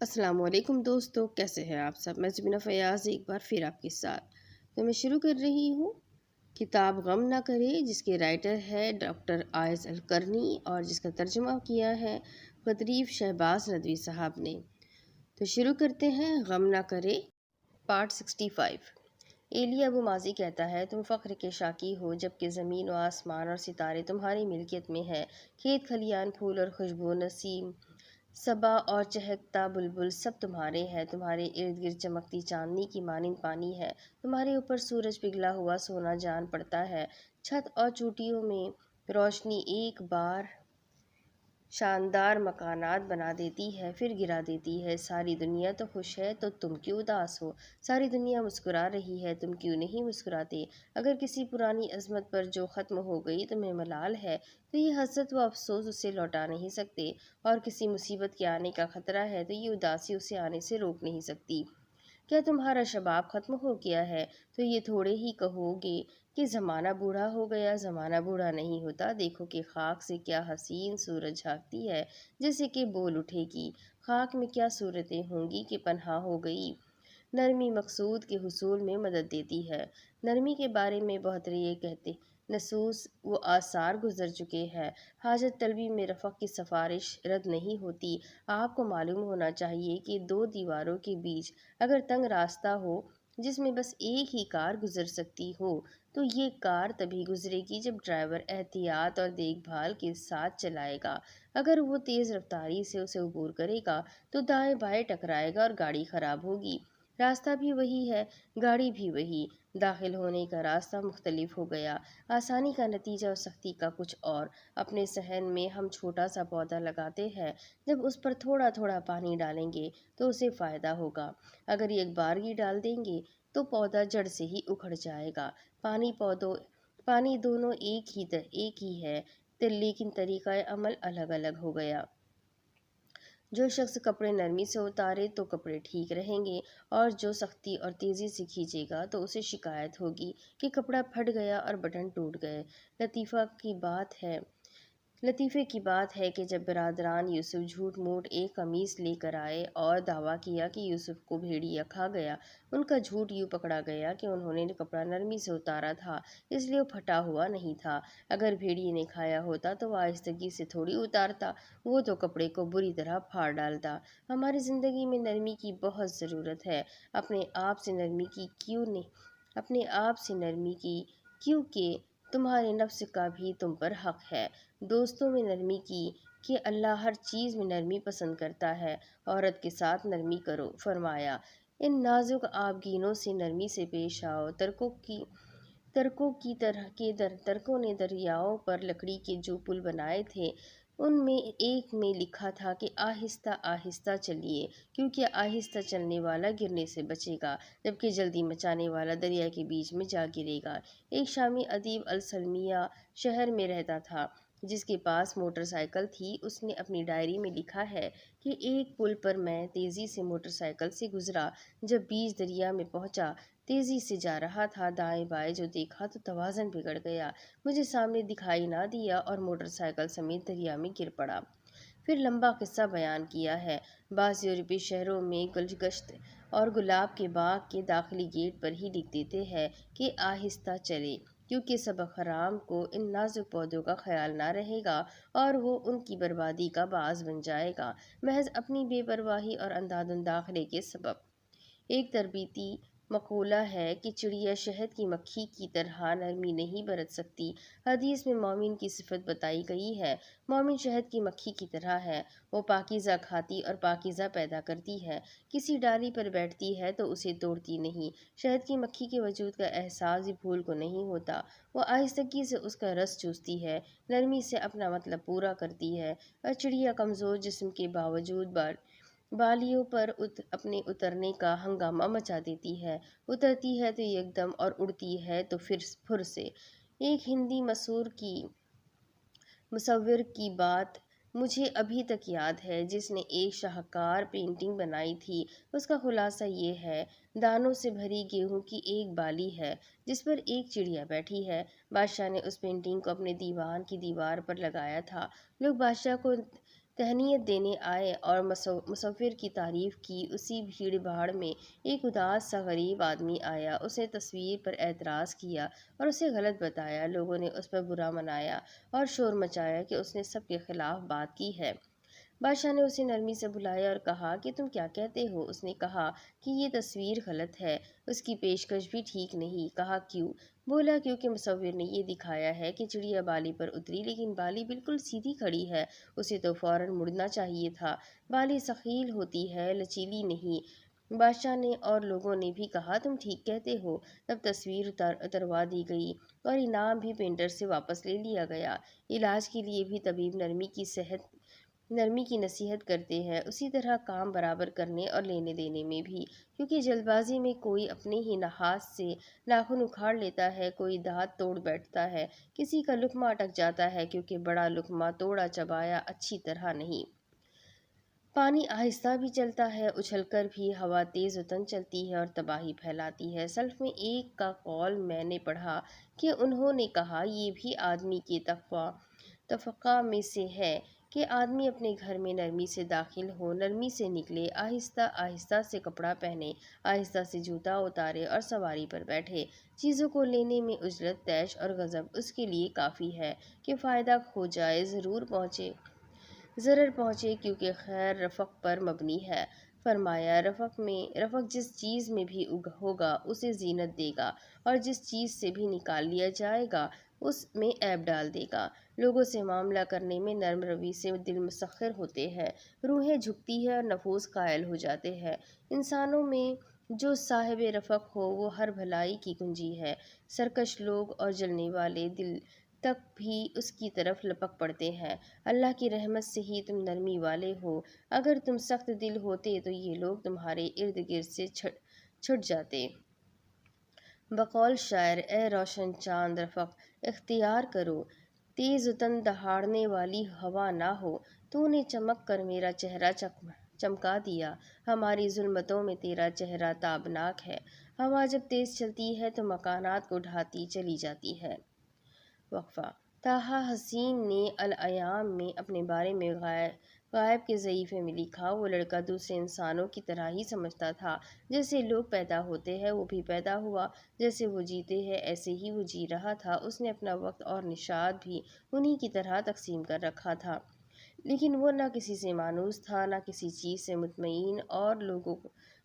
अस्सलाम वालेकुम दोस्तों, कैसे हैं आप सब। मैं ज़बीना फ़याज़ एक बार फिर आपके साथ। तो मैं शुरू कर रही हूँ किताब गम ना करे, जिसके राइटर है डॉक्टर आयज़ अल करनी और जिसका तर्जुमा किया है क़दरीफ़ शहबाज नदवी साहब ने। तो शुरू करते हैं गम ना करे पार्ट 65। एलिया अबू माजी कहता है, तुम फ़ख्र के शाकी हो जबकि ज़मीन व आसमान और सितारे तुम्हारी मिल्कियत में है। खेत खलियान फूल और खुशबू नसीम सबा और चहकता बुलबुल सब तुम्हारे हैं। तुम्हारे इर्द गिर्द चमकती चांदनी की मानिंद पानी है। तुम्हारे ऊपर सूरज पिघला हुआ सोना जान पड़ता है। छत और चोटियों में रोशनी एक बार शानदार मकानात बना देती है, फिर गिरा देती है। सारी दुनिया तो खुश है तो तुम क्यों उदास हो। सारी दुनिया मुस्कुरा रही है, तुम क्यों नहीं मुस्कुराते। अगर किसी पुरानी अजमत पर जो ख़त्म हो गई तुम्हें मलाल है, तो ये हसरत व अफसोस उसे लौटा नहीं सकते। और किसी मुसीबत के आने का ख़तरा है तो ये उदासी उसे आने से रोक नहीं सकती। क्या तुम्हारा शबाब ख़त्म हो गया है तो ये थोड़े ही कहोगे कि ज़माना बूढ़ा हो गया। ज़माना बूढ़ा नहीं होता। देखो कि खाक से क्या हसीन सूरज झांकती है, जैसे कि बोल उठेगी। खाक में क्या सूरतें होंगी कि पन्हा हो गई। नरमी मकसूद के हुसूल में मदद देती है। नरमी के बारे में बहुत ये कहते नसूस वो आसार गुजर चुके हैं। हाजत तलबी में रफ़क़ की सिफारिश रद्द नहीं होती। आपको मालूम होना चाहिए कि दो दीवारों के बीच अगर तंग रास्ता हो जिसमें बस एक ही कार गुजर सकती हो, तो ये कार तभी गुजरेगी जब ड्राइवर एहतियात और देखभाल के साथ चलाएगा। अगर वो तेज़ रफ्तारी से उसे अबूर करेगा तो दाएं बाएं टकराएगा और गाड़ी ख़राब होगी। रास्ता भी वही है, गाड़ी भी वही। दाखिल होने का रास्ता मुख्तलिफ हो गया। आसानी का नतीजा और सख्ती का कुछ और। अपने सहन में हम छोटा सा पौधा लगाते हैं। जब उस पर थोड़ा थोड़ा पानी डालेंगे तो उसे फ़ायदा होगा। अगर एक बारगी डाल देंगे तो पौधा जड़ से ही उखड़ जाएगा। पानी दोनों एक ही है, लेकिन तरीक़ा अमल अलग अलग हो गया। जो शख्स कपड़े नरमी से उतारे तो कपड़े ठीक रहेंगे, और जो सख्ती और तेज़ी से खींचेगा तो उसे शिकायत होगी कि कपड़ा फट गया और बटन टूट गए। लतीफ़ा की बात है लतीफ़े की बात है कि जब बिरादरान यूसुफ झूठ मूठ एक कमीज़ लेकर आए और दावा किया कि यूसुफ को भेड़िया खा गया। उनका झूठ यूँ पकड़ा गया कि उन्होंने कपड़ा नरमी से उतारा था, इसलिए वो फटा हुआ नहीं था। अगर भेड़िए ने खाया होता तो वह आहिस्तगी से थोड़ी उतारता, वो तो कपड़े को बुरी तरह फाड़ डालता। हमारी ज़िंदगी में नरमी की बहुत ज़रूरत है। अपने आप से नरमी की क्यों नहीं अपने आप से नरमी की, क्योंकि तुम्हारे नफ्स का भी तुम पर हक है। दोस्तों में नरमी की कि अल्लाह हर चीज़ में नरमी पसंद करता है। औरत के साथ नरमी करो, फरमाया। इन नाजुक आबगीनों से नरमी से पेश आओ। तर्कों की तरह के तर्कों ने दरियाओं पर लकड़ी के जो पुल बनाए थे, उनमें एक में लिखा था कि आहिस्ता आहिस्ता चलिए, क्योंकि आहिस्ता चलने वाला गिरने से बचेगा, जबकि जल्दी मचाने वाला दरिया के बीच में जा गिरेगा। एक शामी अदीब अल सलमिया शहर में रहता था, जिसके पास मोटरसाइकिल थी। उसने अपनी डायरी में लिखा है कि एक पुल पर मैं तेज़ी से मोटरसाइकिल से गुजरा। जब बीच दरिया में पहुंचा, तेज़ी से जा रहा था, दाएं बाएं जो देखा तो तवाज़न बिगड़ गया। मुझे सामने दिखाई ना दिया और मोटरसाइकिल समेत दरिया में गिर पड़ा। फिर लंबा किस्सा बयान किया है। बाज़ यूरोपीय शहरों में गश्त और गुलाब के बाग के दाखिली गेट पर ही लिख देते हैं कि आहिस्ता चले, क्योंकि सबक हराम को इन नाजुक पौधों का ख्याल ना रहेगा और वो उनकी बर्बादी का बाज़ बन जाएगा, महज अपनी बेपरवाही और अंधाधुंध दाखिले के सबब। एक तरबीती मकूला है कि चिड़िया शहद की मक्खी की तरह नरमी नहीं बरत सकती। हदीस में मोमिन की सिफत बताई गई है। मोमिन शहद की मक्खी की तरह है। वो पाकीज़ा खाती और पाकीज़ा पैदा करती है। किसी डाली पर बैठती है तो उसे तोड़ती नहीं। शहद की मक्खी के वजूद का एहसास भी फूल को नहीं होता। वो आहिस्तगी से उसका रस चूसती है, नरमी से अपना मतलब पूरा करती है। और चिड़िया कमज़ोर जिस्म के बावजूद बालियों पर अपने उतरने का हंगामा मचा देती है। उतरती है तो एकदम और उड़ती है तो फिर फुर से। एक हिंदी मुसव्विर की बात मुझे अभी तक याद है, जिसने एक शाहकार पेंटिंग बनाई थी। उसका खुलासा ये है, दानों से भरी गेहूं की एक बाली है जिस पर एक चिड़िया बैठी है। बादशाह ने उस पेंटिंग को अपने दीवान की दीवार पर लगाया था। लोग बादशाह को تہنیت دینے آئے اور مصور کی تعریف کی۔ اسی بھیڑ بھاڑ میں ایک اداس سا غریب آدمی آیا، اس نے تصویر پر اعتراض کیا اور اسے غلط بتایا۔ لوگوں نے اس پر برا منایا اور شور مچایا کہ اس نے سب کے خلاف بات کی ہے۔ بادشاہ نے اسے نرمی سے بلایا اور کہا کہ تم کیا کہتے ہو؟ اس نے کہا کہ یہ تصویر غلط ہے، اس کی پیشکش بھی ٹھیک نہیں۔ کہا کیوں؟ بولا کیونکہ مصور نے یہ دکھایا ہے کہ چڑیا بالی پر اتری لیکن بالی بالکل سیدھی کھڑی ہے، اسے تو فوراً مڑنا چاہیے تھا۔ بالی ثقیل ہوتی ہے، لچیلی نہیں۔ بادشاہ نے اور لوگوں نے بھی کہا تم ٹھیک کہتے ہو۔ تب تصویر اتروا دی گئی اور انعام بھی پینٹر سے واپس لے لیا گیا۔ علاج کے لیے بھی طبیب نرمی کی نصیحت کرتے ہیں، اسی طرح کام برابر کرنے اور لینے دینے میں بھی، کیونکہ جلد بازی میں کوئی اپنے ہی ہاتھ سے ناخن اکھاڑ لیتا ہے، کوئی دانت توڑ بیٹھتا ہے، کسی کا لقمہ اٹک جاتا ہے، کیونکہ بڑا لقمہ توڑا چبایا اچھی طرح نہیں۔ پانی آہستہ بھی چلتا ہے، اچھل کر بھی۔ ہوا تیز و تند چلتی ہے اور تباہی پھیلاتی ہے۔ سلف میں ایک کا قول میں نے پڑھا کہ انہوں نے کہا یہ بھی آدمی کے تفقہ میں سے ہے کہ آدمی اپنے گھر میں نرمی سے داخل ہو، نرمی سے نکلے، آہستہ آہستہ سے کپڑا پہنے، آہستہ سے جوتا اتارے اور سواری پر بیٹھے۔ چیزوں کو لینے میں عجلت، طیش اور غضب اس کے لیے کافی ہے کہ فائدہ کھو جائے، ضرر پہنچے، کیونکہ خیر رفق پر مبنی ہے۔ فرمایا رفق جس چیز میں بھی ہوگا اسے زینت دے گا اور جس چیز سے بھی نکال لیا جائے گا اس میں عیب ڈال دے گا۔ لوگوں سے معاملہ کرنے میں نرم روی سے دل مسخر ہوتے ہیں، روحیں جھکتی ہے اور نفوس قائل ہو جاتے ہیں۔ انسانوں میں جو صاحب رفق ہو وہ ہر بھلائی کی کنجی ہے۔ سرکش لوگ اور جلنے والے دل تک بھی اس کی طرف لپک پڑتے ہیں۔ اللہ کی رحمت سے ہی تم نرمی والے ہو، اگر تم سخت دل ہوتے تو یہ لوگ تمہارے ارد گرد سے چھٹ جاتے۔ بقول شاعر اے روشن چاند رفق اختیار کرو، تیز و تند دہاڑنے والی ہوا نہ ہو۔ تو نے چمک کر میرا چہرہ چمکا دیا، ہماری ظلمتوں میں تیرا چہرہ تابناک ہے۔ ہوا جب تیز چلتی ہے تو مکانات کو ڈھاتی چلی جاتی ہے۔ وقفہ۔ طٰہٰ حسین نے الایام میں اپنے بارے میں غائب کے ضعیفے میں لکھا، وہ لڑکا دوسرے انسانوں کی طرح ہی سمجھتا تھا۔ جیسے لوگ پیدا ہوتے ہیں وہ بھی پیدا ہوا، جیسے وہ جیتے ہیں ایسے ہی وہ جی رہا تھا۔ اس نے اپنا وقت اور نشاط بھی انہی کی طرح تقسیم کر رکھا تھا، لیکن وہ نہ کسی سے مانوس تھا، نہ کسی چیز سے مطمئن، اور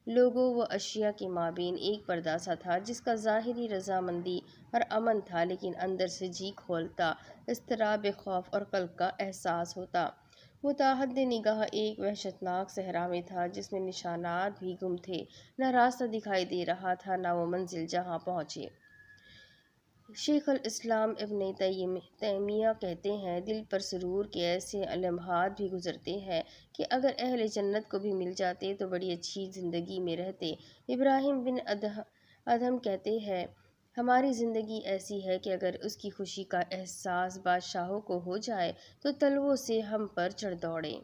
لوگوں و اشیاء کے مابین ایک پردہ سا تھا جس کا ظاہری رضامندی اور امن تھا، لیکن اندر سے جی کھولتا اضطراب، خوف اور قلق کا احساس ہوتا۔ وہ تا حد نگاہ ایک وحشتناک صحرا میں تھا جس میں نشانات بھی گم تھے، نہ راستہ دکھائی دے رہا تھا، نہ وہ منزل جہاں پہنچے۔ شیخ الاسلام ابن تیمیہ کہتے ہیں، دل پر سرور کے ایسے لمحات بھی گزرتے ہیں کہ اگر اہل جنت کو بھی مل جاتے تو بڑی اچھی زندگی میں رہتے۔ ابراہیم بن ادہم کہتے ہیں، ہماری زندگی ایسی ہے کہ اگر اس کی خوشی کا احساس بادشاہوں کو ہو جائے تو تلووں سے ہم پر چڑھ دوڑیں۔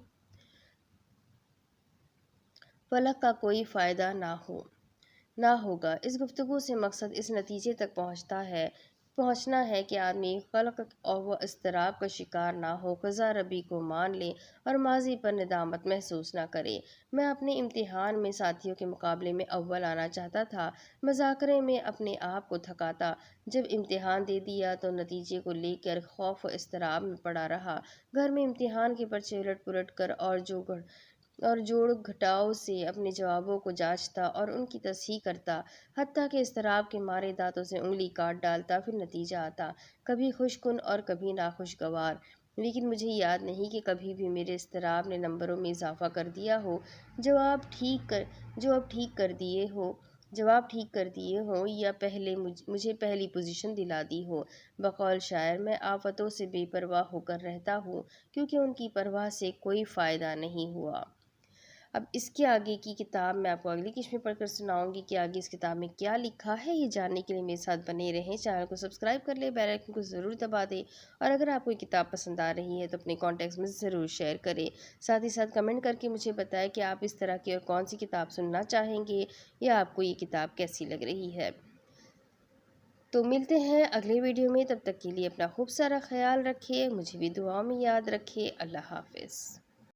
فلک کا کوئی فائدہ نہ ہوگا۔ اس گفتگو سے مقصد اس نتیجے تک پہنچنا ہے کہ آدمی قلق و اضطراب کا شکار نہ ہو، قضا ربی کو مان لے اور ماضی پر ندامت محسوس نہ کرے۔ میں اپنے امتحان میں ساتھیوں کے مقابلے میں اول آنا چاہتا تھا، مذاکرے میں اپنے آپ کو تھکاتا، جب امتحان دے دیا تو نتیجے کو لے کر خوف و اضطراب میں پڑا رہا۔ گھر میں امتحان کے پرچے الٹ پلٹ کر اور جوڑ گھٹاؤ سے اپنے جوابوں کو جانچتا اور ان کی تصحیح کرتا، حتیٰ کہ اضطراب کے مارے دانتوں سے انگلی کاٹ ڈالتا، پھر نتیجہ آتا، کبھی خوش کن اور کبھی ناخوشگوار۔ لیکن مجھے یاد نہیں کہ کبھی بھی میرے اضطراب نے نمبروں میں اضافہ کر دیا ہو، جواب ٹھیک کر دیے ہوں یا مجھے پہلی پوزیشن دلا دی ہو۔ بقول شاعر میں آفتوں سے بے پرواہ ہو کر رہتا ہوں، کیونکہ ان کی پرواہ سے کوئی فائدہ نہیں ہوا۔ اب اس کے آگے کی کتاب میں آپ کو اگلی قسط میں پڑھ کر سناؤں گی کہ آگے اس کتاب میں کیا لکھا ہے۔ یہ جاننے کے لیے میرے ساتھ بنے رہیں، چینل کو سبسکرائب کر لیں، بیل آئیکن کو ضرور دبا دیں، اور اگر آپ کو یہ کتاب پسند آ رہی ہے تو اپنے کانٹیکٹس میں ضرور شیئر کریں۔ ساتھ ہی ساتھ کمنٹ کر کے مجھے بتائیں کہ آپ اس طرح کی اور کون سی کتاب سننا چاہیں گے یا آپ کو یہ کتاب کیسی لگ رہی ہے۔ تو ملتے ہیں اگلے ویڈیو میں، تب تک کے لیے اپنا خوب سارا خیال رکھیے، مجھے بھی دعاؤں میں یاد رکھیے۔ اللہ حافظ۔